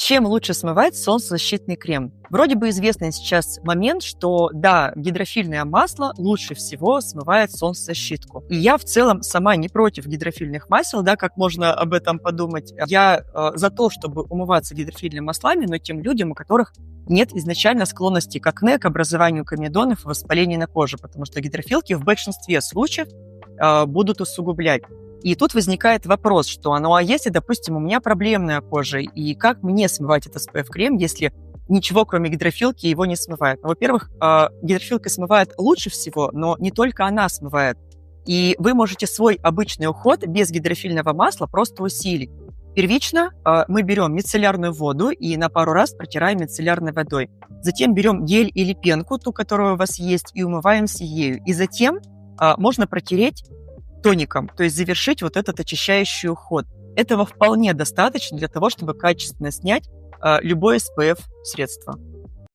Чем лучше смывать солнцезащитный крем? Вроде бы известный сейчас момент, что да, гидрофильное масло лучше всего смывает солнцезащитку. И я в целом сама не против гидрофильных масел, да, как можно об этом подумать. Я за то, чтобы умываться гидрофильными маслами, но тем людям, у которых нет изначально склонности к акне, к образованию комедонов и воспалению на коже, потому что гидрофилки в большинстве случаев будут усугублять. И тут возникает вопрос, что а если, допустим, у меня проблемная кожа, и как мне смывать этот SPF-крем, если ничего, кроме гидрофилки, его не смывает? Ну, во-первых, гидрофилка смывает лучше всего, но не только она смывает. И вы можете свой обычный уход без гидрофильного масла просто усилить. Первично мы берем мицеллярную воду и на пару раз протираем мицеллярной водой. Затем берем гель или пенку, ту, которая у вас есть, и умываемся ею. И затем можно протереть тоником, то есть завершить вот этот очищающий уход. Этого вполне достаточно для того, чтобы качественно снять любое SPF-средство.